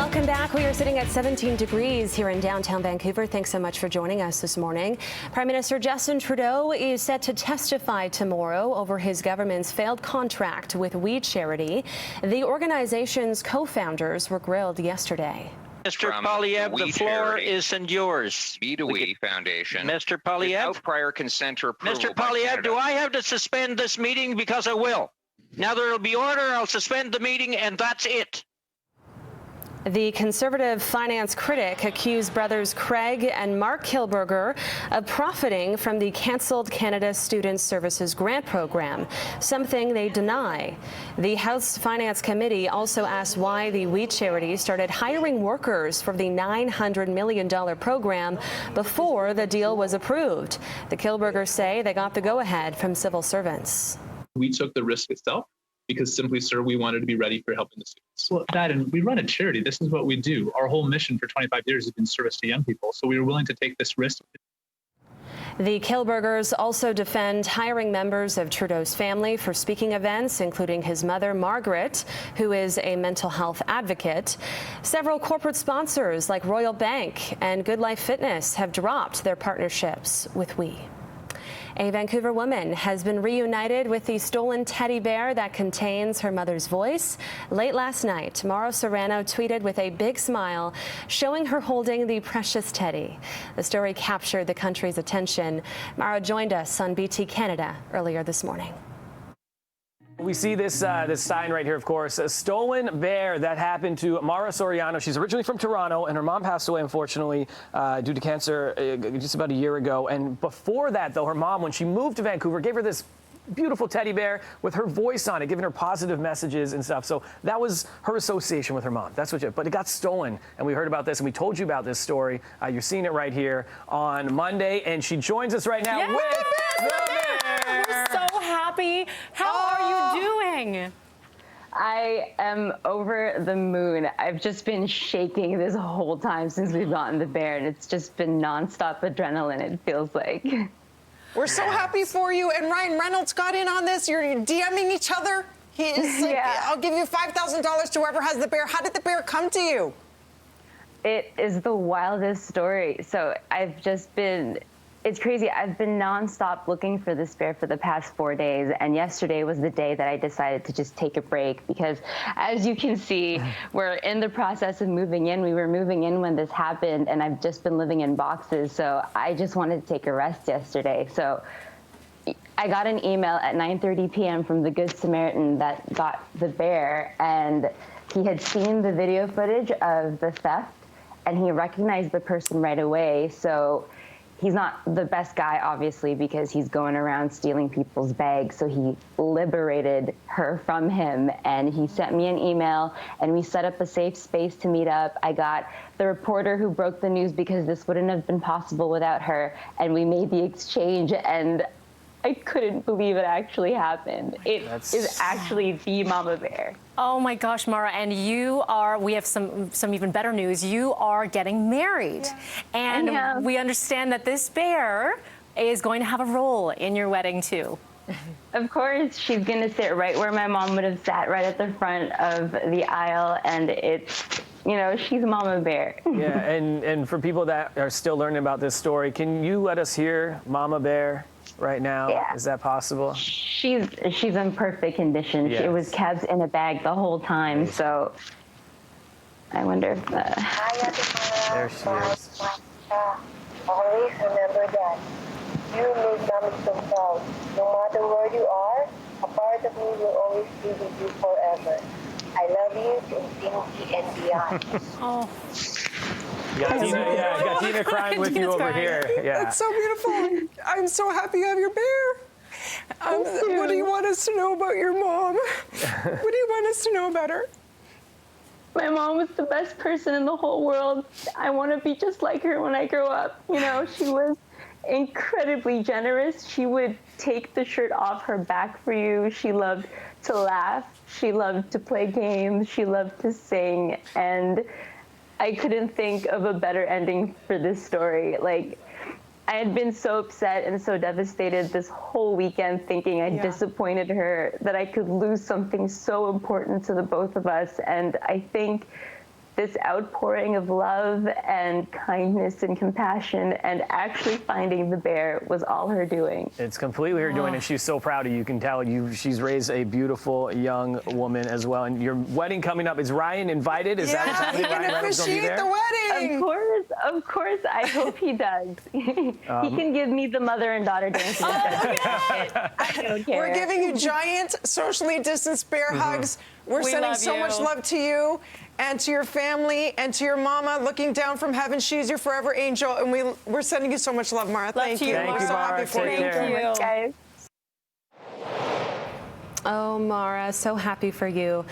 Welcome back. We are sitting at 17 degrees here in downtown Vancouver. Thanks so much for joining us this morning. Prime Minister Justin Trudeau is set to testify tomorrow over his government's failed contract with We Charity. The organization's co-founders were grilled yesterday. Mr. Poilievre, the floor isn't yours. We Foundation. Mr. Poilievre? Without prior consent or approval. Mr. Poilievre, do I have to suspend this meeting? Because I will. Now there will be order, I'll suspend the meeting, and that's it. The Conservative finance critic accused brothers Craig and Mark Kilberger of profiting from the cancelled Canada Student Services Grant Program, something they deny. The House Finance Committee also asked why the We Charity started hiring workers for the $900 million program before the deal was approved. The Kilbergers say they got the go-ahead from civil servants. We took the risk itself because simply, sir, we wanted to be ready for helping the students. Well, that, and we run a charity. This is what we do. Our whole mission for 25 years has been service to young people. So we were willing to take this risk. The Kilbergers also defend hiring members of Trudeau's family for speaking events, including his mother, Margaret, who is a mental health advocate. Several corporate sponsors like Royal Bank and Good Life Fitness have dropped their partnerships with We. A Vancouver woman has been reunited with the stolen teddy bear that contains her mother's voice. Late last night, Mara Serrano tweeted with a big smile, showing her holding the precious teddy. The story captured the country's attention. Mara joined us on BT Canada earlier this morning. We see this sign right here, of course, a stolen bear that happened to Mara Soriano. She's originally from Toronto, and her mom passed away, unfortunately, due to cancer just about a year ago. And before that, though, her mom, when she moved to Vancouver, gave her this beautiful teddy bear with her voice on it, giving her positive messages and stuff. So that was her association with her mom. That's what but it got stolen. And we heard about this, and we told you about this story. You're seeing it right here on Monday, and she joins us right now with the bear. We're so happy. How are you doing? I am over the moon. I've just been shaking this whole time since we've gotten the bear, and it's just been nonstop adrenaline, it feels like. We're so happy for you. And Ryan Reynolds got in on this. You're DMing each other. He is like, Yeah. I'll give you $5,000 to whoever has the bear. How did the bear come to you? It is the wildest story. So it's crazy. I've been nonstop looking for this bear for the past 4 days, and yesterday was the day that I decided to just take a break because, as you can see, we're in the process of moving in. We were moving in when this happened, and I've just been living in boxes, so I just wanted to take a rest yesterday. So I got an email at 9:30 p.m. from the Good Samaritan that got the bear, and he had seen the video footage of the theft, and he recognized the person right away. So he's not the best guy, obviously, because he's going around stealing people's bags. So he liberated her from him, and he sent me an email, and we set up a safe space to meet up. I got the reporter who broke the news because this wouldn't have been possible without her, and we made the exchange, and I couldn't believe it actually happened. It is actually the mama bear. Oh my gosh, Mara, and we have some even better news. You are getting married. Yeah. And we understand that this bear is going to have a role in your wedding too. Of course, she's going to sit right where my mom would have sat, right at the front of the aisle, and she's Mama Bear. Yeah, and for people that are still learning about this story, can you let us hear Mama Bear right now? Yeah. Is that possible? She's in perfect condition. Yes. It was kept in a bag the whole time, so I wonder if there she is. Always remember that you made mommy so proud. No matter where you are, a part of me will always be with you forever. I love you to infinity and beyond. Oh. Got Tina crying with you over here. Yeah. That's so beautiful. I'm so happy you have your bear. What do you want us to know about your mom? What do you want us to know about her? my mom was the best person in the whole world. I want to be just like her when I grow up. You know, she was incredibly generous. She would take the shirt off her back for you. She loved to laugh. She loved to play games. She loved to sing. And I couldn't think of a better ending for this story. Like, I had been so upset and so devastated this whole weekend thinking I disappointed her, that I could lose something so important to the both of us. And I think this outpouring of love and kindness and compassion, and actually finding the bear was all her doing. It's completely her doing, and she's so proud of you. You can tell she's raised a beautiful young woman as well. And your wedding coming up, is Ryan invited? Is that exactly Ryan Reynolds going to be there? The wedding. Of course. I hope he does. He can give me the mother and daughter dance. I don't care. We're giving you giant, socially distanced bear hugs. We're sending so much love to you and to your family and to your mama looking down from heaven. She's your forever angel. And we're sending you so much love, Mara. Thank you. Thank We're you, so Mara. happy for Take you. care. Guys. Oh, Mara, so happy for you.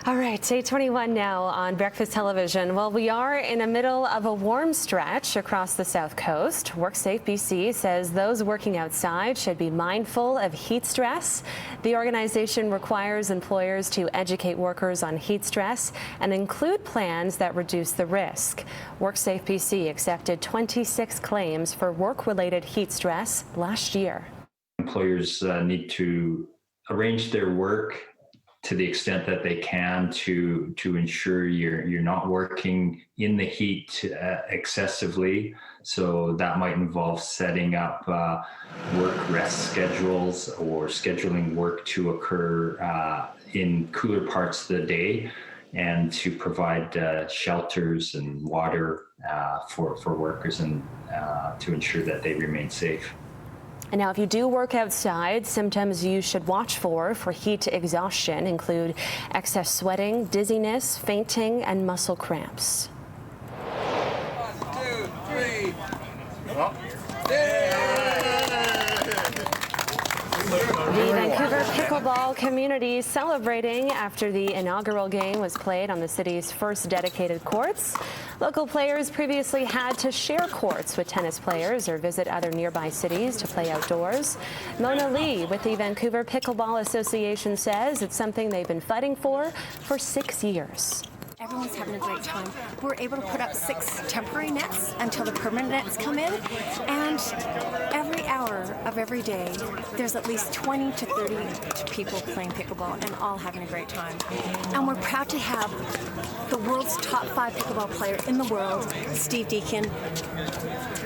All right, 8:21 now on Breakfast Television. Well, we are in the middle of a warm stretch across the South Coast. WorkSafe BC says those working outside should be mindful of heat stress. The organization requires employers to educate workers on heat stress and include plans that reduce the risk. WorkSafe BC accepted 26 claims for work-related heat stress last year. Employers need to arrange their work to the extent that they can to ensure you're not working in the heat excessively. So that might involve setting up work rest schedules or scheduling work to occur in cooler parts of the day, and to provide shelters and water for workers and to ensure that they remain safe. And now, if you do work outside, symptoms you should watch for heat exhaustion include excess sweating, dizziness, fainting, and muscle cramps. 1, 2, 3. The Vancouver Pickleball community celebrating after the inaugural game was played on the city's first dedicated courts. Local players previously had to share courts with tennis players or visit other nearby cities to play outdoors. Mona Lee with the Vancouver Pickleball Association says it's something they've been fighting for 6 years. Everyone's having a great time. We're able to put up 6 temporary nets until the permanent nets come in, and every hour of every day, there's at least 20 to 30 people playing pickleball and all having a great time. And we're proud to have the world's top 5 pickleball player in the world, Steve Deacon,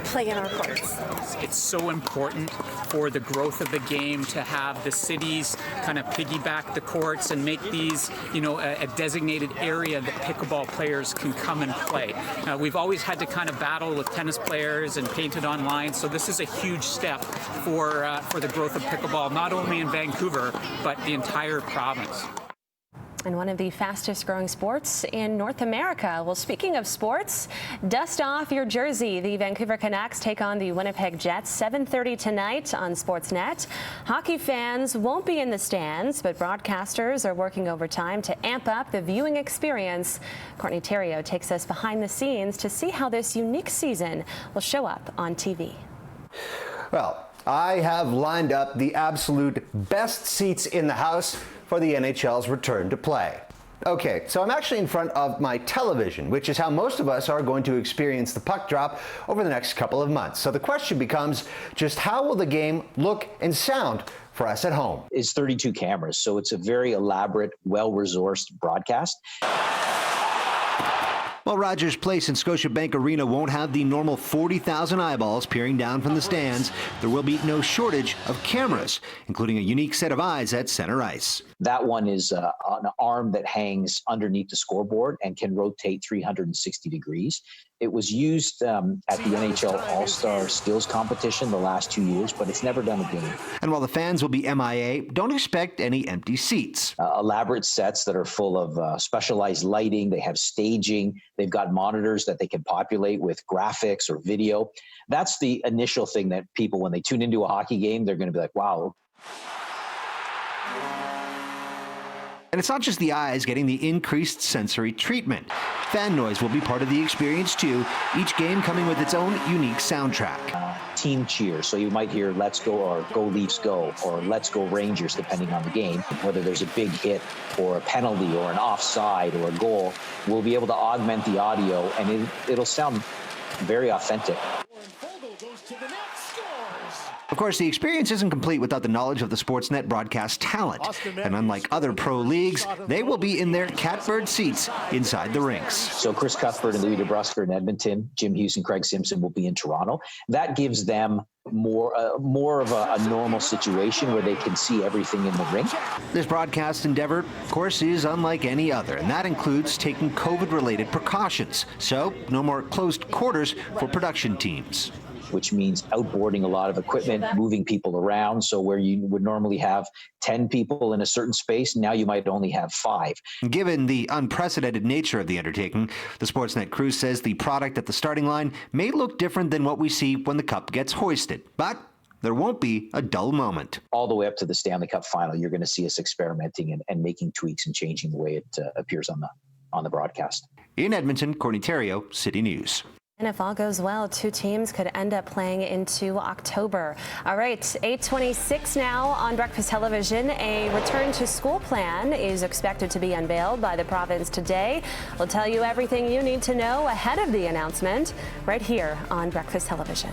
play in our courts. It's so important for the growth of the game to have the cities kind of piggyback the courts and make these, a designated area that pickleball players can come and play. We've always had to kind of battle with tennis players and paint it online, so this is a huge step for the growth of pickleball, not only in Vancouver, but the entire province. And one of the fastest growing sports in North America. Well, speaking of sports, dust off your jersey. The Vancouver Canucks take on the Winnipeg Jets 7:30 tonight on Sportsnet. Hockey fans won't be in the stands, but broadcasters are working overtime to amp up the viewing experience. Courtney Theriault takes us behind the scenes to see how this unique season will show up on TV. Well, I have lined up the absolute best seats in the house for the NHL's return to play. Okay, so I'm actually in front of my television, which is how most of us are going to experience the puck drop over the next couple of months. So the question becomes, just how will the game look and sound for us at home? It's 32 cameras, so it's a very elaborate, well-resourced broadcast. Well, Rogers Place and Scotiabank Arena won't have the normal 40,000 eyeballs peering down from the stands. There will be no shortage of cameras, including a unique set of eyes at center ice. That one is an arm that hangs underneath the scoreboard and can rotate 360 degrees. It was used at the NHL All-Star Skills Competition the last 2 years, but it's never done again. And while the fans will be MIA, don't expect any empty seats. Elaborate sets that are full of specialized lighting. They have staging. They've got monitors that they can populate with graphics or video. That's the initial thing that people, when they tune into a hockey game, they're going to be like, wow. And it's not just the eyes getting the increased sensory treatment. Fan noise will be part of the experience too, each game coming with its own unique soundtrack. Team cheer, so you might hear Let's Go or Go Leafs Go or Let's Go Rangers, depending on the game. Whether there's a big hit or a penalty or an offside or a goal, we'll be able to augment the audio and it'll sound very authentic. Of Of course, the experience isn't complete without the knowledge of the Sportsnet broadcast talent. And unlike other pro leagues, they will be in their catbird seats inside the rinks. So Chris Cuthbert and Louis DeBrusque in Edmonton, Jim Hughes and Craig Simpson will be in Toronto. That gives them more of a normal situation where they can see everything in the rink. This broadcast endeavor, of course, is unlike any other, and that includes taking COVID-related precautions. So, no more closed quarters for production teams. Which means outboarding a lot of equipment, moving people around. So where you would normally have 10 people in a certain space, now you might only have 5. Given the unprecedented nature of the undertaking, the Sportsnet crew says the product at the starting line may look different than what we see when the cup gets hoisted. But there won't be a dull moment. All the way up to the Stanley Cup final, you're going to see us experimenting and making tweaks and changing the way it appears on the broadcast. In Edmonton, Courtney Theriault, City News. And if all goes well, 2 teams could end up playing into October. All right, 8:26 now on Breakfast Television. A return to school plan is expected to be unveiled by the province today. We'll tell you everything you need to know ahead of the announcement right here on Breakfast Television.